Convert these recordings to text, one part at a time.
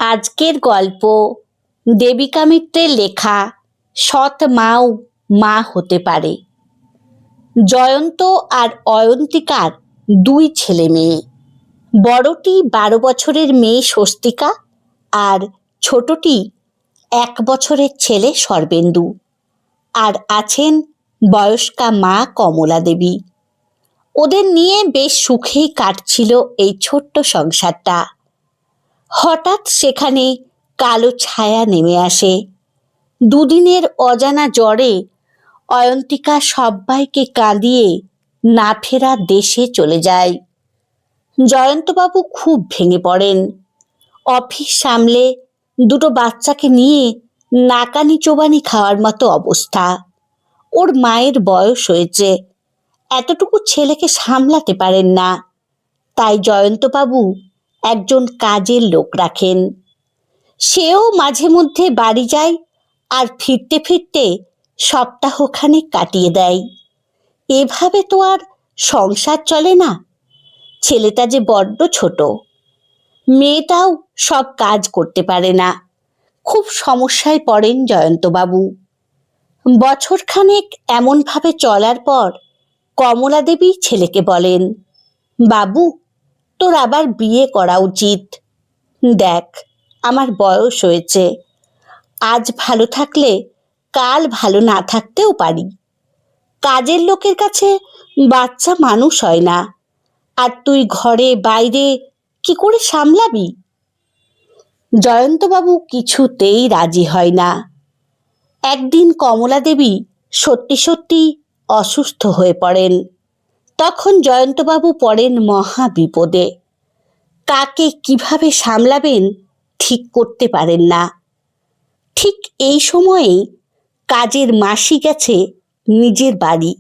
আজকের গল্প দেবিকা মিত্রের লেখা সৎ মাও মা হতে পারে। জয়ন্ত আর অয়ন্তিকার দুই ছেলে মেয়ে। বড়টি 12 বছরের মেয়ে স্বস্তিকা আর ছোটটি 1 বছরের ছেলে সর্বেন্দু। আর আছেন বয়স্কা মা কমলা দেবী। ওদের নিয়ে বেশ সুখেই কাটছিল এই ছোট্ট সংসারটা। হঠাৎ সেখানে কালো ছায়া নেমে আসে। দুদিনের অজানা জ্বরে অয়ন্তিকা সব্বাইকে কাঁদিয়ে না ফেরা দেশে চলে যায়। জয়ন্তবাবু খুব ভেঙে পড়েন। অফিস সামলে দুটো বাচ্চাকে নিয়ে নাকানি চোবানি খাওয়ার মতো অবস্থা। ওর মায়ের বয়স হয়েছে, এতটুকু ছেলেকে সামলাতে পারেন না। তাই জয়ন্তবাবু একজন কাজের লোক রাখেন। সেও মাঝে মধ্যে বাড়ি যায় আর ফিরতে ফিরতে সপ্তাহখানেক কাটিয়ে দেয়। এভাবে তো আর সংসার চলে না। ছেলেটা যে বড্ড ছোট, মেয়েটাও সব কাজ করতে পারে না। খুব সমস্যায় পড়েন জয়ন্তবাবু। বছরখানেক এমনভাবে চলার পর কমলা দেবী ছেলেকে বলেন, বাবু, তোর আবার বিয়ে করা উচিত। দেখ, আমার বয়স হয়েছে, আজ ভালো থাকলে কাল ভালো না থাকতেও পারি। কাজের লোকের কাছে বাচ্চা মানুষ হয় না, আর তুই ঘরে বাইরে কি করে সামলাবি? জয়ন্তবাবু কিছুতেই রাজি হয় না। একদিন কমলা দেবী সত্যি সত্যি অসুস্থ হয়ে পড়েন। তখন জয়ন্তবাবু পড়েন মহা বিপদে। কাকে কিভাবে সামলাবেন ঠিক করতে পারেন না। ঠিক এই সময়েই কাজের মাসি গেছে নিজের বাড়ি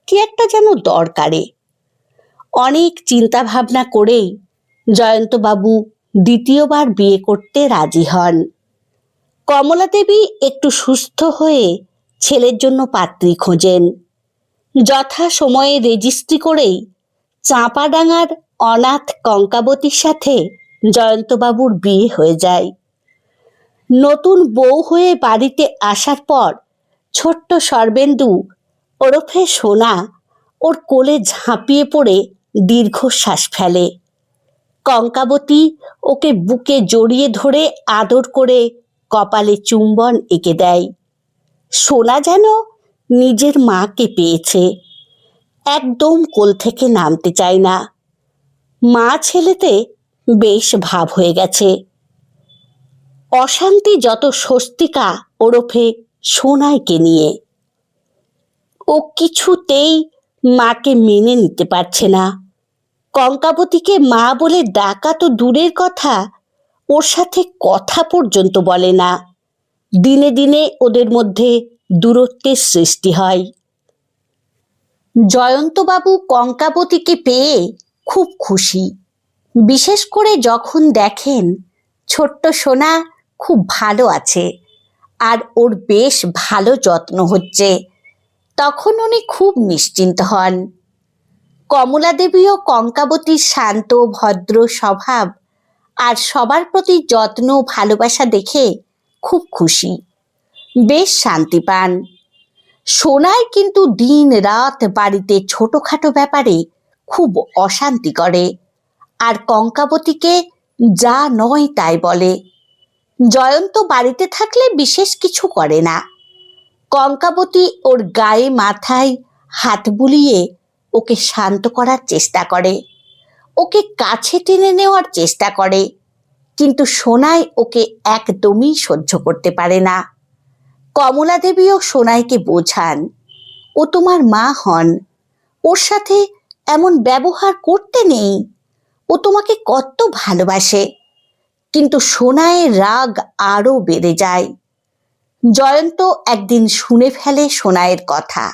কি একটা যেন দরকারে। অনেক চিন্তা ভাবনা করেই জয়ন্তবাবু দ্বিতীয়বার বিয়ে করতে রাজি হন। কমলা দেবী একটু সুস্থ হয়ে ছেলের জন্য পাত্রী খোঁজেন। যথা সময়ে রেজিস্ট্রি করেই চাঁপাডাঙ্গার অনাথ কঙ্কাবতীর সাথে জয়ন্তবাবুর বিয়ে হয়ে যায়। নতুন বউ হয়ে বাড়িতে আসার পর ছোট্ট সর্বেন্দু ওরফে সোনা ওর কোলে ঝাঁপিয়ে পড়ে দীর্ঘশ্বাস ফেলে। কঙ্কাবতী ওকে বুকে জড়িয়ে ধরে আদর করে কপালে চুম্বন এঁকে দেয়। সোনা যেন নিজের মাকে পেয়েছে। একদম কোল থেকে নামতে চায় না। মা ছেলেতে বেশ ভাব হয়ে গেছে। অশান্তি যত স্বস্তিকা ওরফে সোনাইকে নিয়ে। ও কিছুতেই মাকে মেনে নিতে পারছে না। কঙ্কাবতীকে মা বলে ডাকা তো দূরের কথা, ওর সাথে কথা পর্যন্ত বলে না। দিনে দিনে ওদের মধ্যে দূরত্বের সৃষ্টি হয়। জয়ন্তবাবু কঙ্কাবতীকে পেয়ে খুব খুশি। বিশেষ করে যখন দেখেন ছোট্ট সোনা খুব ভালো আছে আর ওর বেশ ভালো যত্ন হচ্ছে, তখন উনি খুব নিশ্চিন্ত হন। কমলা দেবীও কঙ্কাবতীর শান্ত ভদ্র স্বভাব আর সবার প্রতি যত্ন ভালোবাসা দেখে খুব খুশি, বেশ শান্তি পান। সোনাই কিন্তু দিন রাত বাড়িতে ছোটখাটো ব্যাপারে খুব অশান্তি করে আর কঙ্কাবতীকে যা নয় তাই বলে। জয়ন্ত বাড়িতে থাকলে বিশেষ কিছু করে না। কঙ্কাবতী ওর গায়ে মাথায় হাত বুলিয়ে ওকে শান্ত করার চেষ্টা করে, ওকে কাছে টেনে নেওয়ার চেষ্টা করে, কিন্তু সোনাই ওকে একদমই সহ্য করতে পারে না। কমলা দেবীও সোনাইকে বোঝান, ও তোমার মা হন, ওর সাথে এমন ব্যবহার করতে নেই, ও তোমাকে কত ভালোবাসে। কিন্তু সোনাইয়ের রাগ আরো বেড়ে যায়। জয়ন্ত একদিন শুনে ফেলে সোনাইয়ের কথা।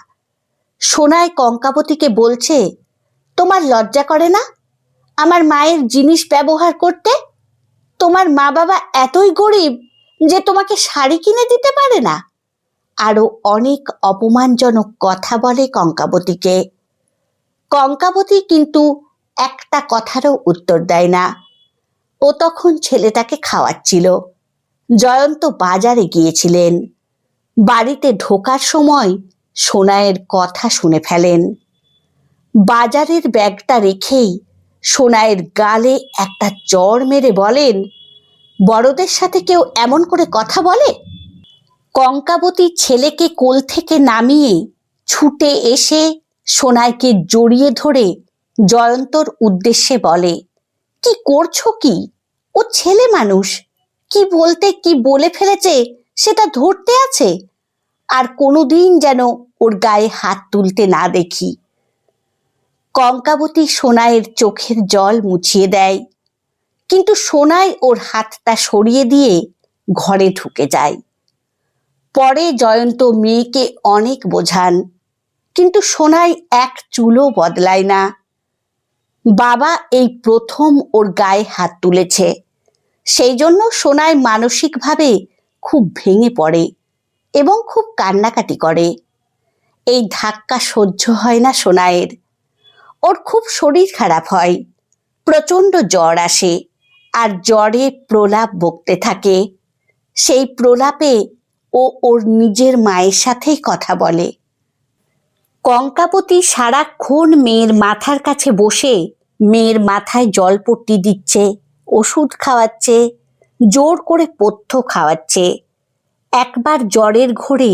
সোনাই কঙ্কাবতীকে বলছে, তোমার লজ্জা করে না আমার মায়ের জিনিস ব্যবহার করতে? তোমার মা বাবা এতই গরিব যে তোমাকে শাড়ি কিনে দিতে পারে না? আরো অনেক অপমানজনক কথা বলে কঙ্কাবতীকে। কঙ্কাবতী কিন্তু একটা কথারও উত্তর দেয় না। ও তখন ছেলেটাকে খাওয়াচ্ছিল। জয়ন্ত বাজারে গিয়েছিলেন। বাড়িতে ঢোকার সময় সোনাইয়ের কথা শুনে ফেলেন। বাজারের ব্যাগটা রেখেই সোনাইয়ের গালে একটা চড় মেরে বলেন, বড়দের সাথে কেউ এমন করে কথা বলে? কঙ্কাবতী ছেলেকে কোল থেকে নামিয়ে ছুটে এসে সোনাইকে জড়িয়ে ধরে জয়ন্তর উদ্দেশ্যে বলে, কি করছো কি? ও ছেলে মানুষ, কি বলতে কি বলে ফেলেছে সেটা ধরতে আছে, আর কোনোদিন যেন ওর গায়ে হাত তুলতে না দেখি। কঙ্কাবতী সোনাইয়ের চোখের জল মুছিয়ে দেয়, কিন্তু সোনাই ওর হাতটা সরিয়ে দিয়ে ঘরে ঢুকে যায়। পরে জয়ন্ত মেয়েকে অনেক বোঝান, কিন্তু সোনাই এক চুলও বদলায় না। বাবা এই প্রথম ওর গায়ে হাত তুলেছে, সেই জন্য সোনাই মানসিকভাবে খুব ভেঙে পড়ে এবং খুব কান্নাকাটি করে। এই ধাক্কা সহ্য হয় না সোনাইয়ের। ওর খুব শরীর খারাপ হয়, প্রচণ্ড জ্বর আসে, আর জ্বরে প্রলাপ বকতে থাকে। সেই প্রলাপে ও ওর নিজের মায়ের সাথেই কথা বলে। কঙ্কাবতী সারাক্ষণ মেয়ের মাথার কাছে বসে মেয়ের মাথায় জলপট্টি দিচ্ছে, ওষুধ খাওয়াচ্ছে, জোর করে পথ্য খাওয়াচ্ছে। একবার জ্বরের ঘোরে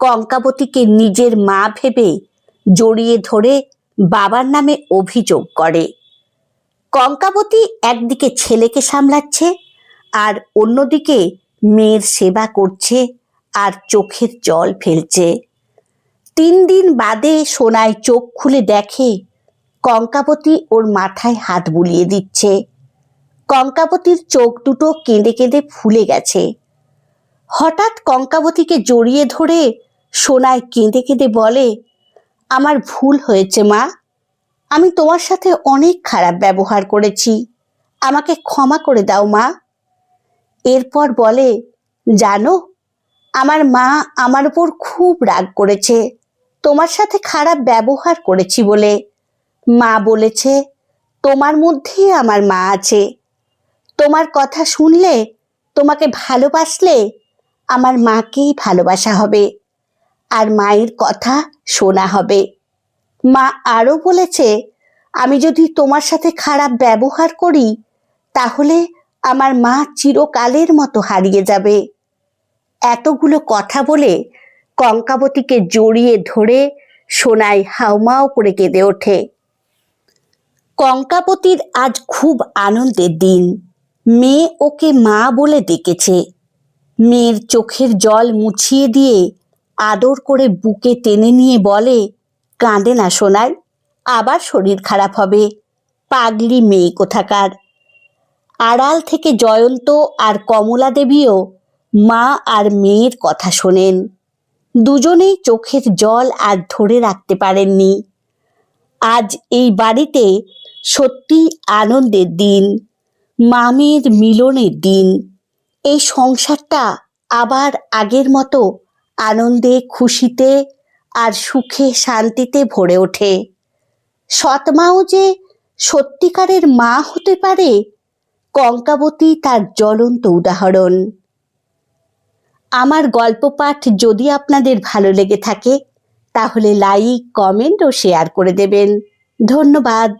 কঙ্কাবতীকে নিজের মা ভেবে জড়িয়ে ধরে বাবার নামে অভিযোগ করে। কঙ্কাবতী একদিকে ছেলেকে সামলাচ্ছে আর অন্যদিকে মেয়ের সেবা করছে আর চোখের জল ফেলছে। 3 দিন বাদে সোনাই চোখ খুলে দেখে কঙ্কাবতী ওর মাথায় হাত বুলিয়ে দিচ্ছে। কঙ্কাবতীর চোখ দুটো কেঁদে কেঁদে ফুলে গেছে। হঠাৎ কঙ্কাবতীকে জড়িয়ে ধরে সোনাই কেঁদে কেঁদে বলে, আমার ভুল হয়েছে মা, আমি তোমার সাথে অনেক খারাপ ব্যবহার করেছি, আমাকে ক্ষমা করে দাও মা। এরপর বলে, জানো, আমার মা আমার উপর খুব রাগ করেছে তোমার সাথে খারাপ ব্যবহার করেছি বলে। মা বলেছে, তোমার মধ্যেই আমার মা আছে, তোমার কথা শুনলে, তোমাকে ভালোবাসলে আমার মাকেই ভালোবাসা হবে আর মায়ের কথা শোনা হবে। মা আরও বলেছে, আমি যদি তোমার সাথে খারাপ ব্যবহার করি তাহলে আমার মা চিরকালের মতো হারিয়ে যাবে। এতগুলো কথা বলে কঙ্কাবতীকে জড়িয়ে ধরে সোনাই হাউমাউ করে কেঁদে ওঠে। কঙ্কাবতীর আজ খুব আনন্দের দিন। মেয়ে ওকে মা বলে ডেকেছে। মেয়ের চোখের জল মুছিয়ে দিয়ে আদর করে বুকে টেনে নিয়ে বলে, কাঁদে না সোনাই, আবার শরীর খারাপ হবে, পাগলি মেয়ে কোথাকার। আড়াল থেকে জয়ন্ত আর কমলা দেবীও মা আর মেয়ের কথা শোনেন। দুজনেই চোখের জল আর ধরে রাখতে পারেননি। আজ এই বাড়িতে সত্যি আনন্দের দিন, মা মেয়ের মিলনের দিন। এই সংসারটা আবার আগের মতো আনন্দে, খুশিতে আর সুখে শান্তিতে ভরে ওঠে। সৎমাও যে সত্যিকারের মা হতে পারে, কঙ্কাবতী তার জ্বলন্ত উদাহরণ। আমার গল্প পাঠ যদি আপনাদের ভালো লেগে থাকে তাহলে লাইক, কমেন্ট ও শেয়ার করে দেবেন। ধন্যবাদ।